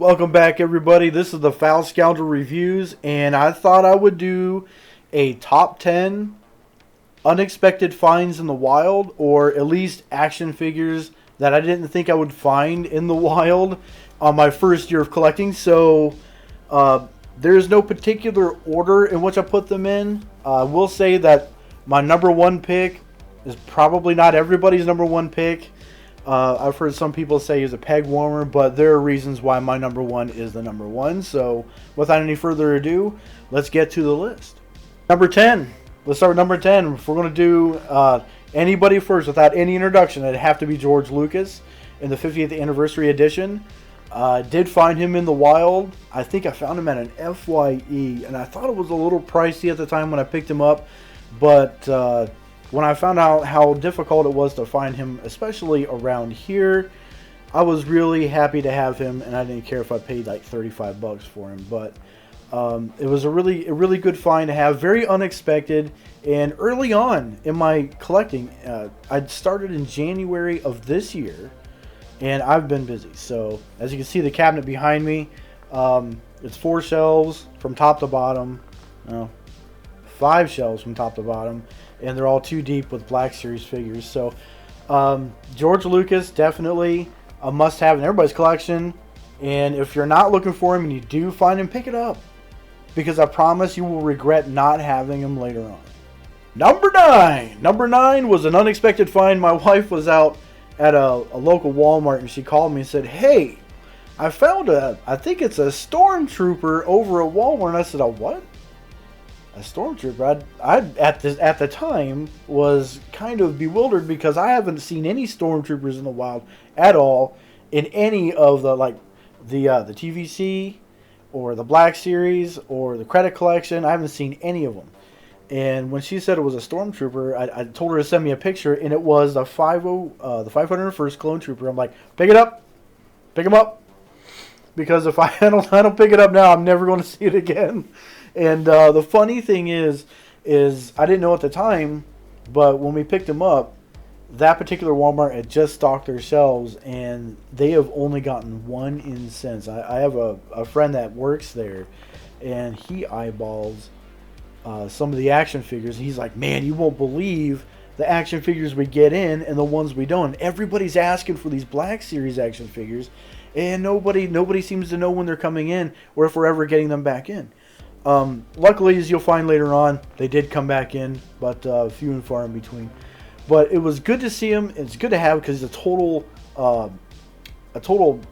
Welcome back, everybody. This is the Foul Scoundrel Reviews, and I thought I would do a top 10 unexpected finds in the wild, or at least action figures that I didn't think I would find in the wild on my first year of collecting. So, there's no particular order in which I put them in. I will say that my number one pick is probably not everybody's number one pick. I've heard some people say he's a peg warmer, but there are reasons why my number one is the number one. So, without any further ado, let's get to the list. Number 10. Let's start with number 10. If we're going to do anybody first without any introduction, it'd have to be George Lucas in the 50th anniversary edition. Did find him in the wild. I think I found him at an FYE, and I thought it was a little pricey at the time when I picked him up, but when I found out how difficult it was to find him, especially around here, I was really happy to have him, and I didn't care if I paid like $35 for him. But it was a really good find to have, very unexpected, and early on in my collecting. I'd started in January of this year, and I've been busy. So as you can see, the cabinet behind me, it's 4 shelves from top to bottom. No, 5 shelves from top to bottom, and they're all 2 deep with Black Series figures. So George Lucas, definitely a must-have in everybody's collection. And if you're not looking for him and you do find him, pick it up, because I promise you will regret not having him later on. Number 9. Number 9 was an unexpected find. My wife was out at a local Walmart, and she called me and said, "Hey, I found I think it's a stormtrooper over at Walmart." And I said, "A what?" A stormtrooper? I at the time was kind of bewildered, because I haven't seen any stormtroopers in the wild at all in any of the the TVC or the Black Series or the credit collection. I haven't seen any of them. And when she said it was a stormtrooper, I told her to send me a picture, and it was the 501st Clone Trooper. I'm like, pick it up, pick him up, because if I don't pick it up now, I'm never going to see it again. And the funny thing is I didn't know at the time, but when we picked him up, that particular Walmart had just stocked their shelves, and they have only gotten one in since. I have a friend that works there, and he eyeballs some of the action figures. He's like, "Man, you won't believe the action figures we get in and the ones we don't. Everybody's asking for these Black Series action figures, and nobody seems to know when they're coming in or if we're ever getting them back in." Luckily, as you'll find later on, they did come back in, but few and far in between. But it was good to see him. It's good to have, because he's a total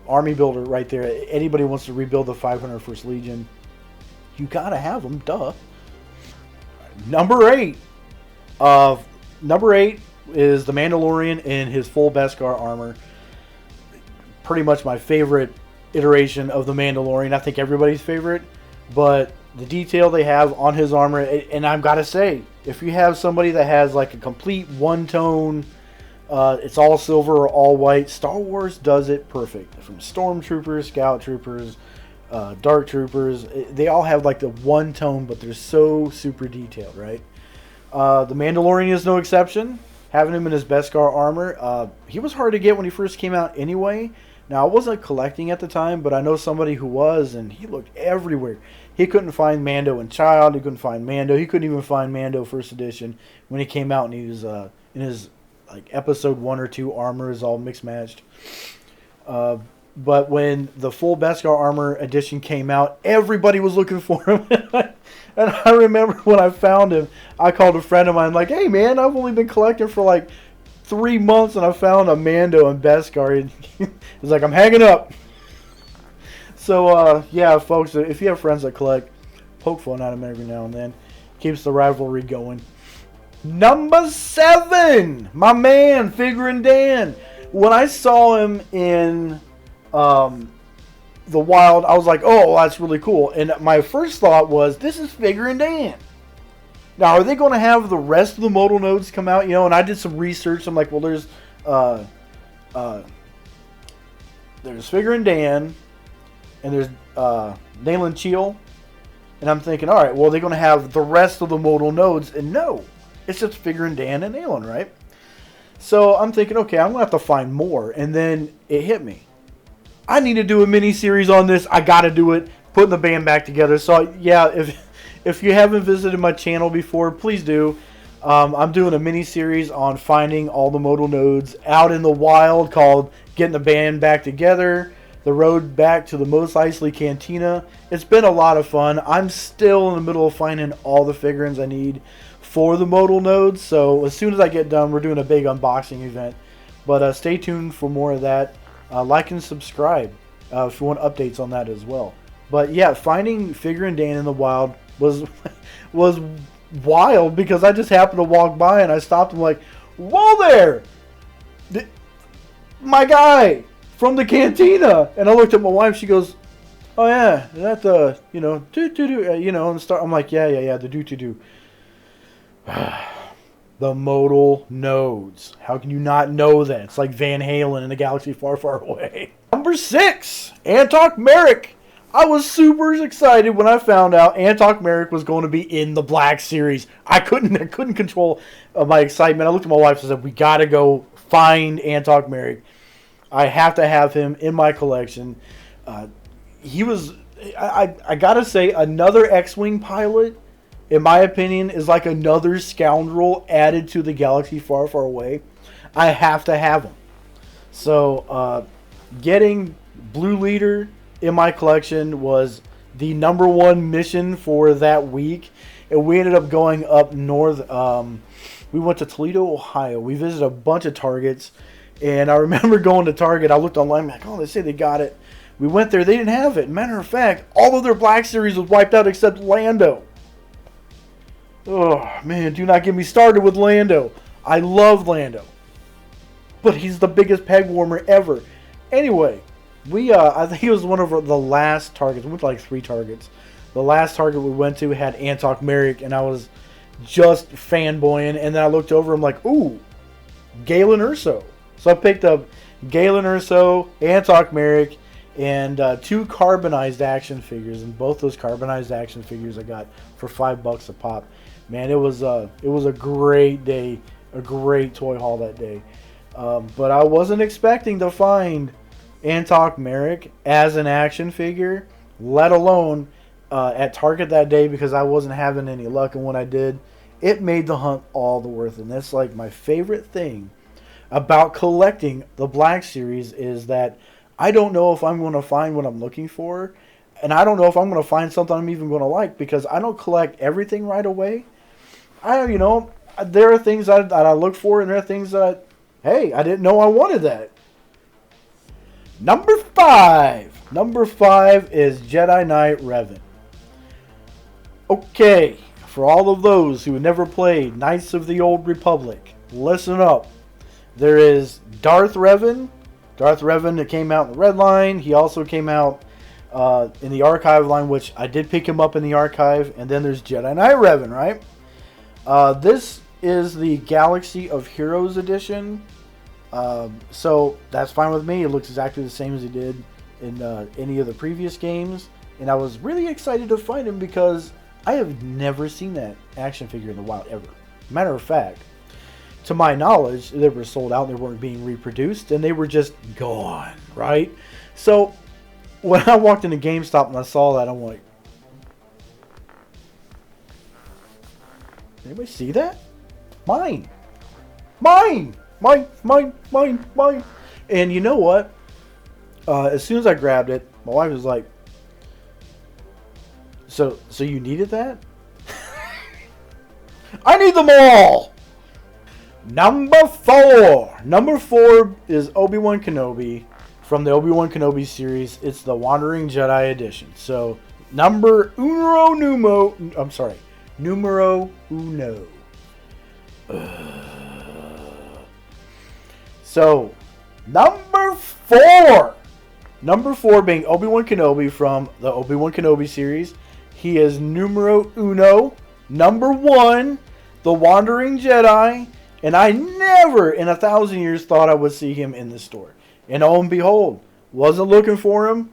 army builder right there. Anybody wants to rebuild the 501st Legion, you gotta have him, duh. Number 8. Number 8 is the Mandalorian in his full Beskar armor. Pretty much my favorite iteration of the Mandalorian. I think everybody's favorite, but the detail they have on his armor, and I've got to say, if you have somebody that has like a complete one-tone, it's all silver or all white, Star Wars does it perfect. From Stormtroopers, Scout Troopers, Dark Troopers, they all have like the one tone, but they're so super detailed, right? The Mandalorian is no exception. Having him in his Beskar armor, he was hard to get when he first came out anyway. Now, I wasn't collecting at the time, but I know somebody who was, and he looked everywhere. He couldn't find Mando and Child. He couldn't find Mando. He couldn't even find Mando First Edition when he came out, and he was in his like episode 1 or 2 armor is all mixed matched. But when the full Beskar armor edition came out, everybody was looking for him. And I remember when I found him, I called a friend of mine like, "Hey man, I've only been collecting for like 3 months, and I found a Mando and Beskar." And he was like, "I'm hanging up." So yeah, folks, if you have friends that collect, poke fun at them every now and then. Keeps the rivalry going. Number 7, my man, Figuring Dan. When I saw him in the wild, I was like, "Oh, that's really cool." And my first thought was, this is Figuring Dan. Now, are they going to have the rest of the modal nodes come out? You know, and I did some research. I'm like, well, there's Figuring Dan, and there's Nayland Cheel, and I'm thinking, all right, well, they're going to have the rest of the modal nodes, and no, it's just Figuring Dan and Nayland, right? So I'm thinking, okay, I'm going to have to find more, and then it hit me. I need to do a mini series on this. I got to do it. Putting the band back together. So yeah, if you haven't visited my channel before, please do. I'm doing a mini series on finding all the modal nodes out in the wild called Getting the Band Back Together, the road back to the Mos Eisley Cantina. It's been a lot of fun. I'm still in the middle of finding all the figurines I need for the modal nodes. So as soon as I get done, we're doing a big unboxing event. But stay tuned for more of that. Like and subscribe if you want updates on that as well. But yeah, finding Figure Dan in the wild was wild because I just happened to walk by and I stopped and like, whoa there, my guy from the cantina. And I looked at my wife. She goes, oh yeah, that the and start. I'm like, yeah, the do. The modal nodes. How can you not know that? It's like Van Halen in a galaxy far, far away. Number 6, Antok Merrick. I was super excited when I found out Antok Merrick was going to be in the Black Series. I couldn't control my excitement. I looked at my wife and said, we got to go find Antok Merrick. I have to have him in my collection. He was, I got to say, another X-Wing pilot, in my opinion, is like another scoundrel added to the galaxy far, far away. I have to have him. So, getting Blue Leader in my collection was the #1 mission for that week. And we ended up going up north. We went to Toledo, Ohio. We visited a bunch of Targets. And I remember going to Target. I looked online, like, oh, they say they got it. We went there. They didn't have it. Matter of fact, all of their Black Series was wiped out except Lando. Oh, man, do not get me started with Lando. I love Lando. But he's the biggest peg warmer ever. Anyway, I think it was one of the last Targets. We went to like 3 Targets. The last Target we went to had Antok Merrick, and I was just fanboying. And then I looked over, I'm like, ooh, Galen Erso. So I picked up Galen Erso, Antok Merrick, and 2 carbonized action figures. And both those carbonized action figures I got for $5 a pop. Man, it was a great day, a great toy haul that day. But I wasn't expecting to find Antok Merrick as an action figure, let alone at Target that day, because I wasn't having any luck. And when I did, it made the hunt all the worth it. And that's like my favorite thing about collecting the Black Series is that I don't know if I'm going to find what I'm looking for. And I don't know if I'm going to find something I'm even going to like, because I don't collect everything right away. There are things that I look for, and there are things that, hey, I didn't know I wanted that. Number 5. Number 5 is Jedi Knight Revan. Okay, for all of those who have never played Knights of the Old Republic, listen up. There is Darth Revan. Darth Revan that came out in the Red Line. He also came out in the Archive line, which I did pick him up in the Archive. And then there's Jedi Knight Revan, right? This is the Galaxy of Heroes edition. So that's fine with me. It looks exactly the same as it did in any of the previous games. And I was really excited to find him because I have never seen that action figure in the wild ever. Matter of fact, to my knowledge, they were sold out. They weren't being reproduced, and they were just gone, right? So when I walked into GameStop and I saw that, I'm like, anybody see that? Mine. Mine. And you know what? As soon as I grabbed it, my wife was like, so you needed that? I need them all! Number 4. Number 4 is Obi-Wan Kenobi from the Obi-Wan Kenobi series. It's the Wandering Jedi edition. So, numero uno. So, number 4. Number 4 being Obi-Wan Kenobi from the Obi-Wan Kenobi series. He is numero uno. Number 1, the Wandering Jedi. And I never in 1,000 years thought I would see him in the store. And oh and behold, wasn't looking for him.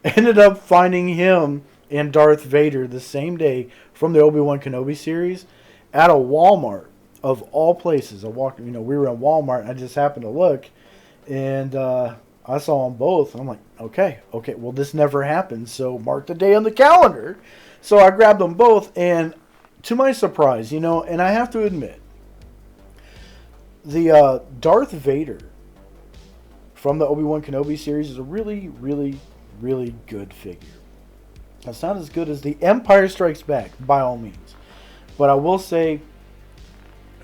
Ended up finding him and Darth Vader the same day from the Obi-Wan Kenobi series at a Walmart of all places. I walked, we were in Walmart and I just happened to look. And I saw them both. And I'm like, okay, well, this never happened, so mark the day on the calendar. So I grabbed them both, and to my surprise, you know, and I have to admit, the Darth Vader from the Obi-Wan Kenobi series is a really, really, really good figure. It's not as good as the Empire Strikes Back, by all means. But I will say,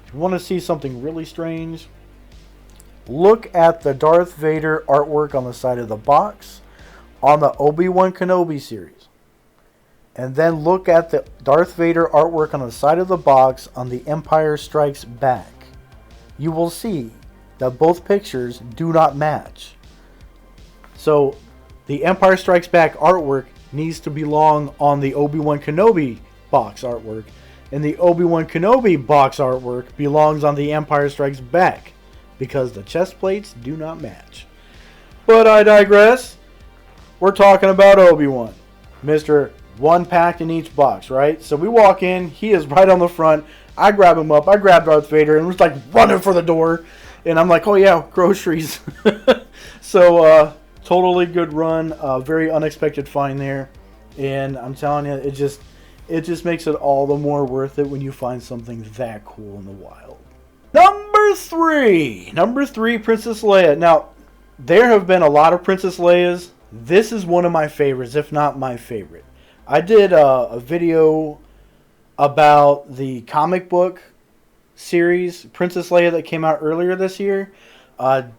if you want to see something really strange, look at the Darth Vader artwork on the side of the box on the Obi-Wan Kenobi series. And then look at the Darth Vader artwork on the side of the box on the Empire Strikes Back. You will see that both pictures do not match. So the Empire Strikes Back artwork needs to belong on the Obi-Wan Kenobi box artwork, and the Obi-Wan Kenobi box artwork belongs on the Empire Strikes Back, because the chest plates do not match. But I digress. We're talking about Obi-Wan. Mr. One packed in each box, right? So we walk in, he is right on the front. I grab him up, I grab Darth Vader, and we're just like running for the door. And I'm like, oh yeah, groceries. So, totally good run. Very unexpected find there. And I'm telling you, it just makes it all the more worth it when you find something that cool in the wild. Number three, Princess Leia. Now, there have been a lot of Princess Leias. This is one of my favorites, if not my favorite. I did a video about the comic book series, Princess Leia, that came out earlier this year.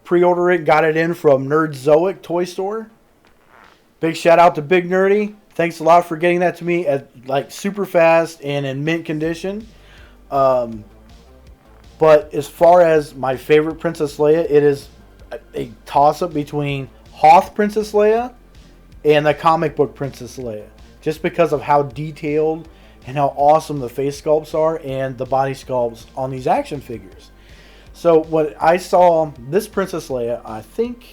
Pre-order it, got it in from Nerdzoic Toy Store. Big shout out to Big Nerdy. Thanks a lot for getting that to me at like super fast and in mint condition. But as far as my favorite Princess Leia, it is a toss-up between Hoth Princess Leia and the comic book Princess Leia. Just because of how detailed and how awesome the face sculpts are and the body sculpts on these action figures. So when I saw this Princess Leia, I think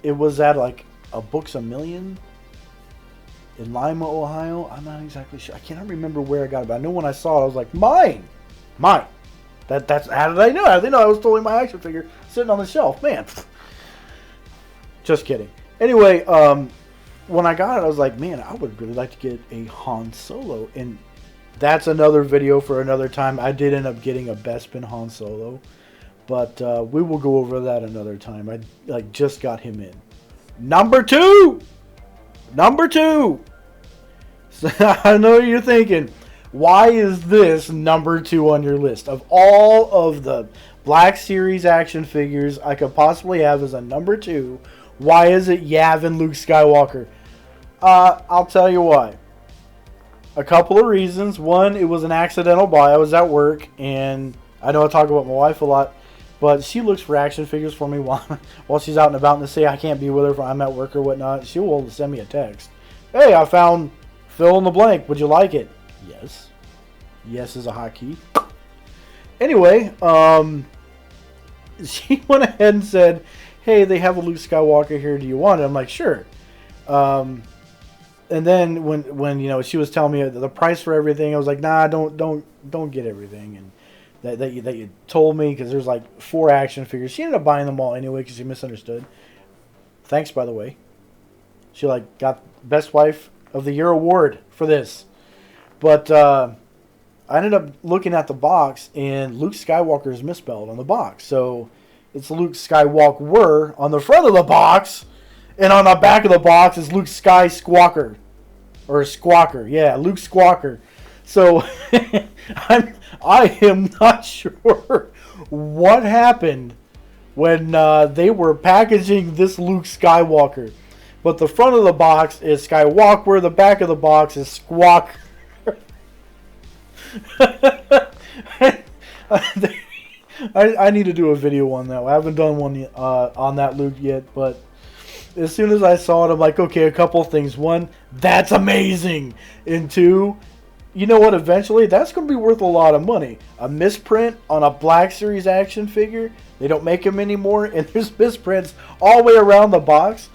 it was at like a Books A Million in Lima, Ohio. I'm not exactly sure. I cannot remember where I got it, but I know when I saw it, I was like, mine. That's how did I know? How did they know I was totally my action figure sitting on the shelf? Man, just kidding. Anyway, when I got it, I was like, man, I would really like to get a Han Solo. And that's another video for another time. I did end up getting a Bespin Han Solo. But we will go over that another time. I just got him in. Number two! So, I know you're thinking, why is this number 2 on your list? Of all of the Black Series action figures I could possibly have as a number 2, why is it Yavin Luke Skywalker? I'll tell you why. A couple of reasons. One, it was an accidental buy. I was at work, and I know I talk about my wife a lot, but she looks for action figures for me while she's out and about, and to say I can't be with her if I'm at work or whatnot, she will send me a text. Hey, I found fill in the blank. Would you like it? Yes. Yes is a hotkey. Anyway, she went ahead and said, hey, they have a Luke Skywalker here. Do you want it? I'm like, sure. And then when you know, she was telling me the price for everything, I was like, nah, don't get everything. And that you told me, because there's like 4 action figures. She ended up buying them all anyway because she misunderstood. Thanks, by the way. She like got Best Wife of the Year award for this. But I ended up looking at the box, and Luke Skywalker is misspelled on the box. So it's Luke Skywalker on the front of the box, and on the back of the box is Luke Sky Squawker. Or Squawker. Yeah, Luke Squawker. So I am not sure what happened when they were packaging this Luke Skywalker. But the front of the box is Skywalker, the back of the box is Squawk. I need to do a video on that. I haven't done one on that Luke yet, but as soon as I saw it, I'm like, okay, a couple of things. One, that's amazing. And two, you know what? Eventually, that's going to be worth a lot of money. A misprint on a Black Series action figure, they don't make them anymore, and there's misprints all the way around the box.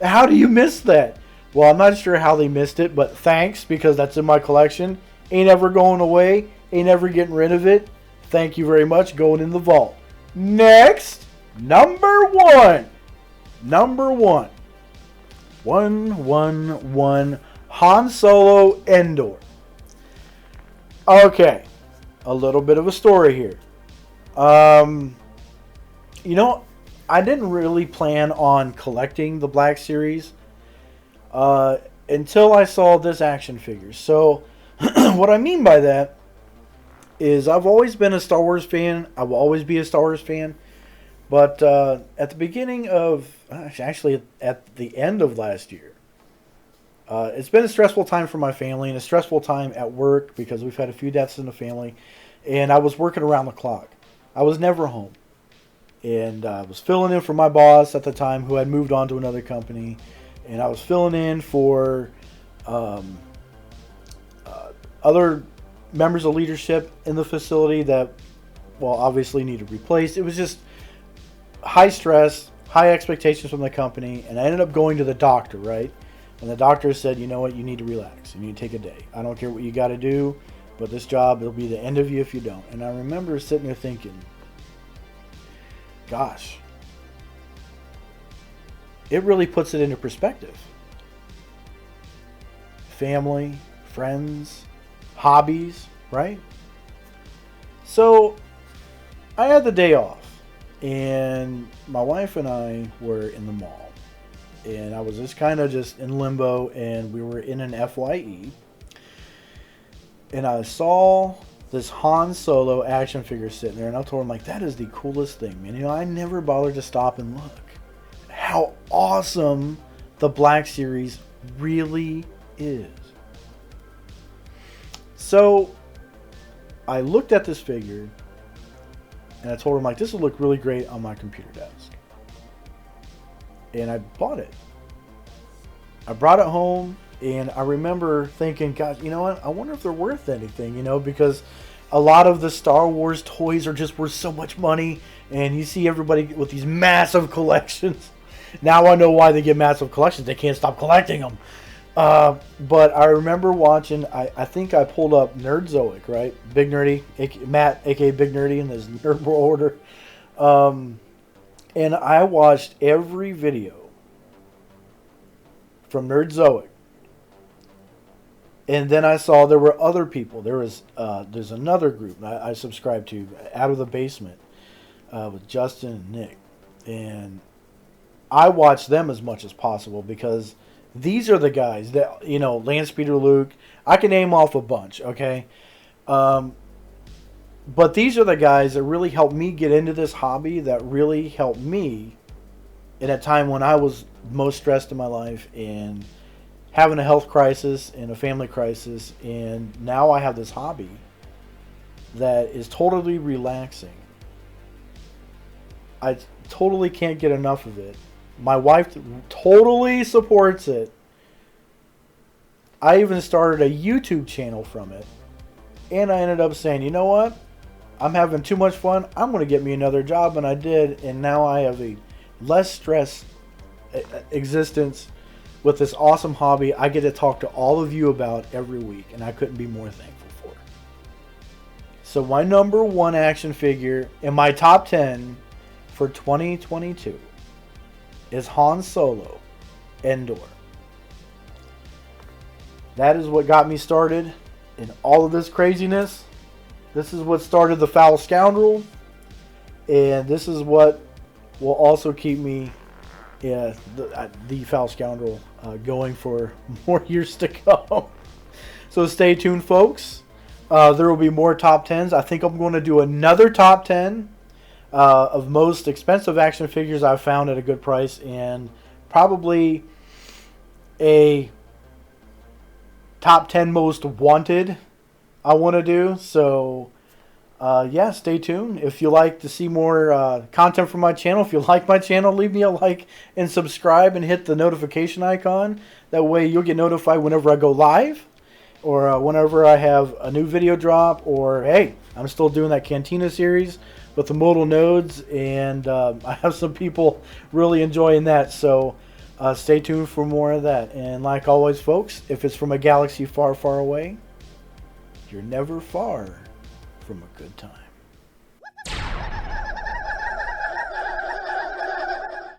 How do you miss that? Well, I'm not sure how they missed it, but thanks, because that's in my collection. Ain't ever going away. Ain't ever getting rid of it. Thank you very much. Going in the vault. Next, number 1. Number 111 Han Solo Endor. Okay, a little bit of a story here. You know, I didn't really plan on collecting the Black Series until I saw this action figure. So, what I mean by that is I've always been a Star Wars fan. I will always be a Star Wars fan. But at the beginning of, actually at the end of last year, it's been a stressful time for my family and a stressful time at work because we've had a few deaths in the family. And I was working around the clock. I was never home. And I was filling in for my boss at the time who had moved on to another company. And I was filling in for other members of leadership in the facility that, well, obviously needed replaced. It was just high stress, high expectations from the company. And I ended up going to the doctor, right? And the doctor said, you know what, you need to relax. You need to take a day. I don't care what you got to do, but this job, it'll be the end of you if you don't. And I remember sitting there thinking, gosh, it really puts it into perspective. Family, friends, hobbies, right? So I had the day off, and my wife and I were in the mall. And I was just kind of just in limbo, and we were in an FYE. And I saw this Han Solo action figure sitting there, and I told him, like, that is the coolest thing, man. You know, I never bothered to stop and look how awesome the Black Series really is. So I looked at this figure, and I told him, like, this would look really great on my computer desk. And I bought it. I brought it home, and I remember thinking, gosh, you know what? I wonder if they're worth anything, you know, because a lot of the Star Wars toys are just worth so much money, and you see everybody with these massive collections. Now I know why they get massive collections. They can't stop collecting them. But I remember watching, I think I pulled up Nerdzoic, right? Big Nerdy, Matt, a.k.a. Big Nerdy in his Nerd World order. And I watched every video from Nerdzoic. And then I saw there were other people. There's another group I subscribe to, Out of the Basement, with Justin and Nick. And I watch them as much as possible because these are the guys that, you know, Lance Peter Luke. I can name off a bunch, okay? But these are the guys that really helped me get into this hobby, that really helped me in a time when I was most stressed in my life and having a health crisis and a family crisis. And now I have this hobby that is totally relaxing. I totally can't get enough of it. My wife totally supports it. I even started a YouTube channel from it. And I ended up saying, you know what? I'm having too much fun. I'm going to get me another job. And I did. And now I have a less stress existence with this awesome hobby I get to talk to all of you about every week. And I couldn't be more thankful for. So my number one action figure in my top 10 for 2022 is Han Solo Endor. That is what got me started in all of this craziness. This is what started the Foul Scoundrel. And this is what will also keep me, the Foul Scoundrel, going for more years to come. So stay tuned, folks. There will be more top 10s. I think I'm going to do another top 10 of most expensive action figures I've found at a good price. And probably a top 10 most wanted I want to do. So yeah, stay tuned. If you like to see more content from my channel, if you like my channel, leave me a like and subscribe and hit the notification icon. That way you'll get notified whenever I go live or whenever I have a new video drop. Or hey, I'm still doing that Cantina series with the modal nodes, and I have some people really enjoying that. So stay tuned for more of that. And like always, folks, if it's from a galaxy far, far away, you're never far from a good time.